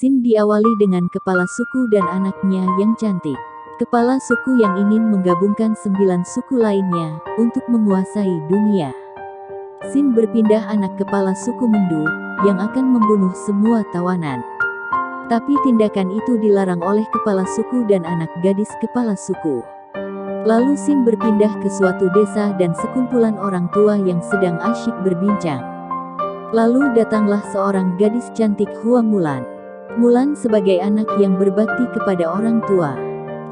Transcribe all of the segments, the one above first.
Scene diawali dengan kepala suku dan anaknya yang cantik. Kepala suku yang ingin menggabungkan 9 suku lainnya untuk menguasai dunia. Scene berpindah anak kepala suku Mendu yang akan membunuh semua tawanan. Tapi tindakan itu dilarang oleh kepala suku dan anak gadis kepala suku. Lalu Scene berpindah ke suatu desa dan sekumpulan orang tua yang sedang asyik berbincang. Lalu datanglah seorang gadis cantik Hua Mulan. Mulan sebagai anak yang berbakti kepada orang tua,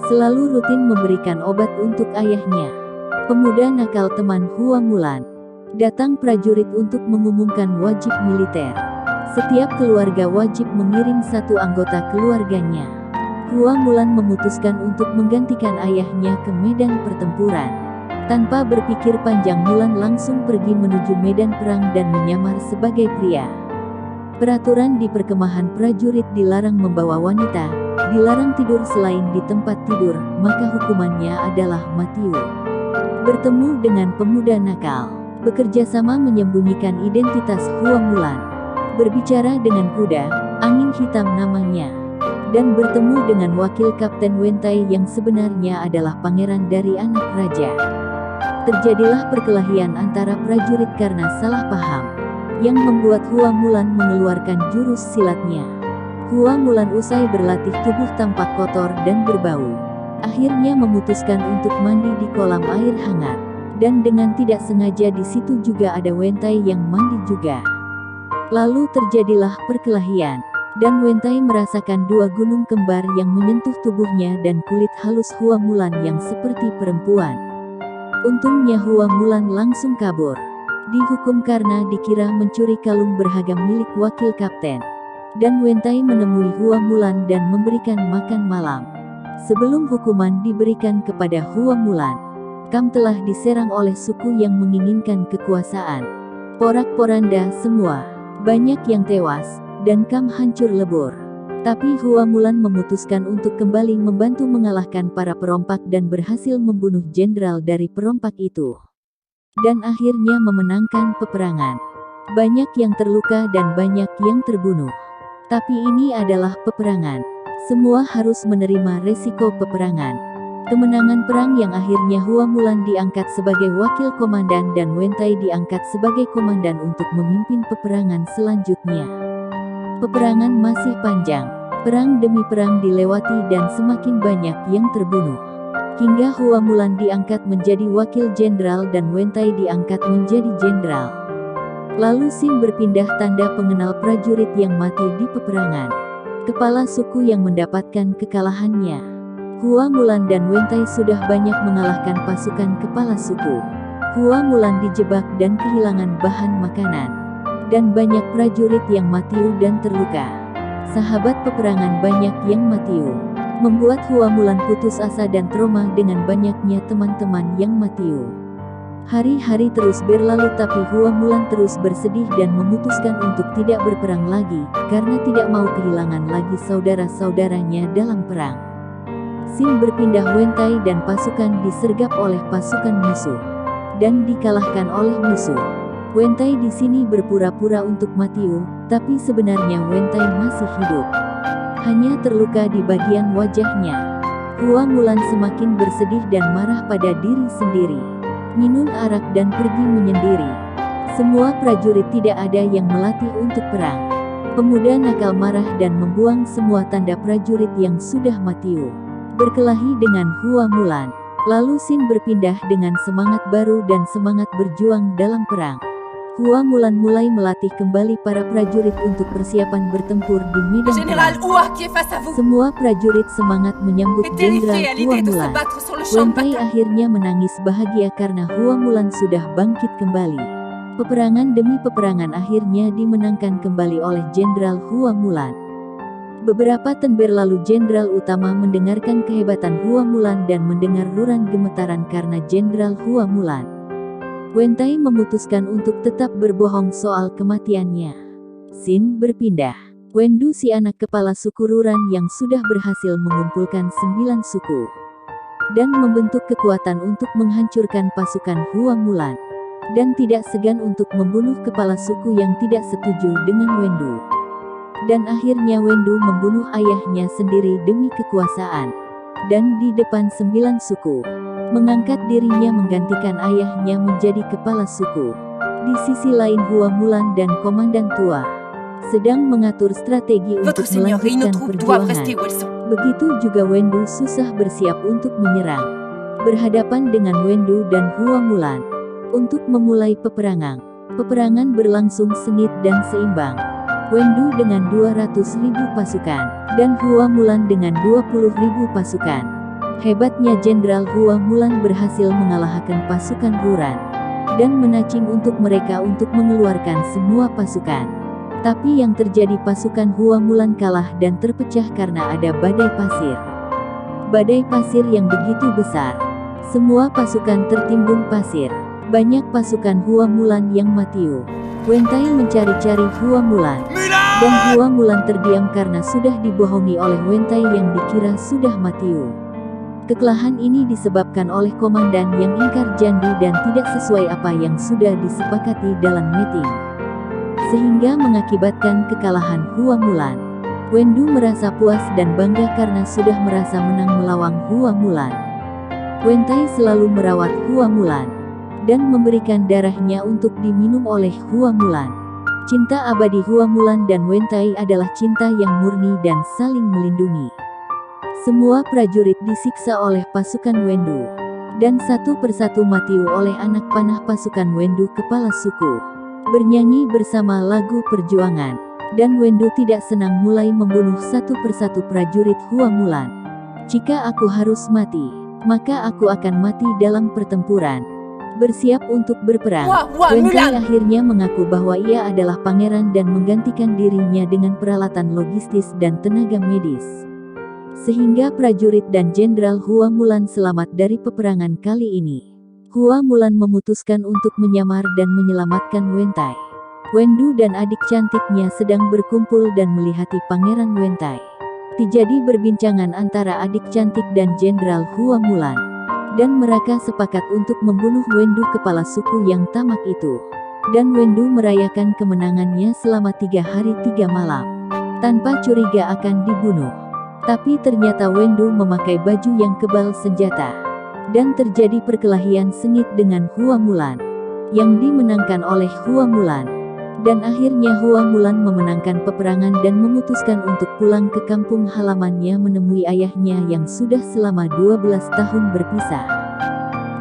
selalu rutin memberikan obat untuk ayahnya. Pemuda nakal teman Hua Mulan. Datang prajurit untuk mengumumkan wajib militer. Setiap keluarga wajib mengirim satu anggota keluarganya. Hua Mulan memutuskan untuk menggantikan ayahnya ke medan pertempuran. Tanpa berpikir panjang, Mulan langsung pergi menuju medan perang dan menyamar sebagai pria. Peraturan di perkemahan prajurit dilarang membawa wanita, dilarang tidur selain di tempat tidur, maka hukumannya adalah mati. Bertemu dengan pemuda nakal, bekerja sama menyembunyikan identitas Hua Mulan. Berbicara dengan kuda, angin hitam namanya, dan bertemu dengan wakil Kapten Wentai yang sebenarnya adalah pangeran dari anak raja. Terjadilah perkelahian antara prajurit karena salah paham, yang membuat Hua Mulan mengeluarkan jurus silatnya. Hua Mulan usai berlatih tubuh tampak kotor dan berbau. Akhirnya memutuskan untuk mandi di kolam air hangat, dan dengan tidak sengaja di situ juga ada Wentai yang mandi juga. Lalu terjadilah perkelahian, dan Wentai merasakan 2 gunung kembar yang menyentuh tubuhnya dan kulit halus Hua Mulan yang seperti perempuan. Untungnya Hua Mulan langsung kabur. Dihukum karena dikira mencuri kalung berharga milik wakil kapten. Dan Wentai menemui Hua Mulan dan memberikan makan malam. Sebelum hukuman diberikan kepada Hua Mulan, Kam telah diserang oleh suku yang menginginkan kekuasaan. Porak-poranda semua. Banyak yang tewas, dan Kam hancur lebur. Tapi Hua Mulan memutuskan untuk kembali membantu mengalahkan para perompak dan berhasil membunuh jenderal dari perompak itu. Dan akhirnya memenangkan peperangan. Banyak yang terluka dan banyak yang terbunuh. Tapi ini adalah peperangan. Semua harus menerima resiko peperangan. Kemenangan perang yang akhirnya Hua Mulan diangkat sebagai wakil komandan dan Wentai diangkat sebagai komandan untuk memimpin peperangan selanjutnya. Peperangan masih panjang. Perang demi perang dilewati dan semakin banyak yang terbunuh. Hingga Hua Mulan diangkat menjadi wakil jenderal dan Wentai diangkat menjadi jenderal. Lalu Scene berpindah tanda pengenal prajurit yang mati di peperangan. Kepala suku yang mendapatkan kekalahannya. Hua Mulan dan Wentai sudah banyak mengalahkan pasukan kepala suku. Hua Mulan dijebak dan kehilangan bahan makanan. Dan banyak prajurit yang mati dan terluka. Sahabat peperangan banyak yang mati. Membuat Hua Mulan putus asa dan trauma dengan banyaknya teman-teman yang mati. Hari-hari terus berlalu tapi Hua Mulan terus bersedih dan memutuskan untuk tidak berperang lagi, karena tidak mau kehilangan lagi saudara-saudaranya dalam perang. Scene berpindah Wentai dan pasukan disergap oleh pasukan musuh, dan dikalahkan oleh musuh. Wentai di sini berpura-pura untuk mati, tapi sebenarnya Wentai masih hidup. Hanya terluka di bagian wajahnya. Hua Mulan semakin bersedih dan marah pada diri sendiri. Minum arak dan pergi menyendiri. Semua prajurit tidak ada yang melatih untuk perang. Pemuda nakal marah dan membuang semua tanda prajurit yang sudah mati. Berkelahi dengan Hua Mulan. Lalu Scene berpindah dengan semangat baru dan semangat berjuang dalam perang. Hua Mulan mulai melatih kembali para prajurit untuk persiapan bertempur di medan perang. Semua prajurit semangat menyambut Jenderal Hua Mulan. Wentai akhirnya menangis bahagia karena Hua Mulan sudah bangkit kembali. Peperangan demi peperangan akhirnya dimenangkan kembali oleh Jenderal Hua Mulan. Beberapa tahun berlalu Jenderal utama mendengarkan kehebatan Hua Mulan dan mendengar ruran gemetaran karena Jenderal Hua Mulan. Wentai memutuskan untuk tetap berbohong soal kematiannya. Scene berpindah. Wendu si anak kepala suku Ruran yang sudah berhasil mengumpulkan 9 suku. Dan membentuk kekuatan untuk menghancurkan pasukan Hua Mulan. Dan tidak segan untuk membunuh kepala suku yang tidak setuju dengan Wendu. Dan akhirnya Wendu membunuh ayahnya sendiri demi kekuasaan. Dan di depan 9 suku, mengangkat dirinya menggantikan ayahnya menjadi kepala suku. Di sisi lain Hua Mulan dan Komandan Tua sedang mengatur strategi untuk melanjutkan perjuangan. Begitu juga Wendu susah bersiap untuk menyerang. Berhadapan dengan Wendu dan Hua Mulan untuk memulai peperangan. Peperangan berlangsung sengit dan seimbang. Wendu dengan 200.000 pasukan, dan Hua Mulan dengan 20.000 pasukan. Hebatnya Jenderal Hua Mulan berhasil mengalahkan pasukan Huran, dan menacing untuk mereka untuk mengeluarkan semua pasukan. Tapi yang terjadi pasukan Hua Mulan kalah dan terpecah karena ada badai pasir. Badai pasir yang begitu besar. Semua pasukan tertimbun pasir. Banyak pasukan Hua Mulan yang mati. Wentai mencari-cari Hua Mulan. Dan Hua Mulan terdiam karena sudah dibohongi oleh Wentai yang dikira sudah mati. Kekalahan ini disebabkan oleh komandan yang ingkar janji dan tidak sesuai apa yang sudah disepakati dalam meeting. Sehingga mengakibatkan kekalahan Hua Mulan. Wendu merasa puas dan bangga karena sudah merasa menang melawan Hua Mulan. Wentai selalu merawat Hua Mulan dan memberikan darahnya untuk diminum oleh Hua Mulan. Cinta abadi Hua Mulan dan Wentai adalah cinta yang murni dan saling melindungi. Semua prajurit disiksa oleh pasukan Wendu, dan satu persatu mati oleh anak panah pasukan Wendu kepala suku. Bernyanyi bersama lagu perjuangan, dan Wendu tidak senang mulai membunuh satu persatu prajurit Hua Mulan. Jika aku harus mati, maka aku akan mati dalam pertempuran. Bersiap untuk berperang. Wentai akhirnya mengaku bahwa ia adalah pangeran dan menggantikan dirinya dengan peralatan logistis dan tenaga medis. Sehingga prajurit dan Jenderal Hua Mulan selamat dari peperangan kali ini. Hua Mulan memutuskan untuk menyamar dan menyelamatkan Wentai. Wendu dan adik cantiknya sedang berkumpul dan melihati Pangeran Wentai. Terjadi perbincangan antara adik cantik dan Jenderal Hua Mulan. Dan mereka sepakat untuk membunuh Wendu kepala suku yang tamak itu. Dan Wendu merayakan kemenangannya selama 3 hari 3 malam. Tanpa curiga akan dibunuh. Tapi ternyata Wendu memakai baju yang kebal senjata. Dan terjadi perkelahian sengit dengan Hua Mulan. Yang dimenangkan oleh Hua Mulan. Dan akhirnya Hua Mulan memenangkan peperangan dan memutuskan untuk pulang ke kampung halamannya menemui ayahnya yang sudah selama 12 tahun berpisah.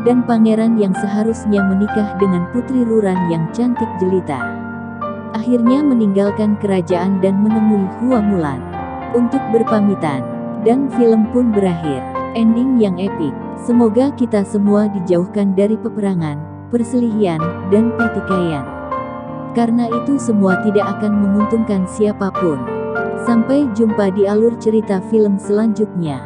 Dan pangeran yang seharusnya menikah dengan putri Ruran yang cantik jelita. Akhirnya meninggalkan kerajaan dan menemui Hua Mulan untuk berpamitan. Dan film pun berakhir. Ending yang epik. Semoga kita semua dijauhkan dari peperangan, perselisihan, dan pertikaian. Karena itu semua tidak akan menguntungkan siapapun. Sampai jumpa di alur cerita film selanjutnya.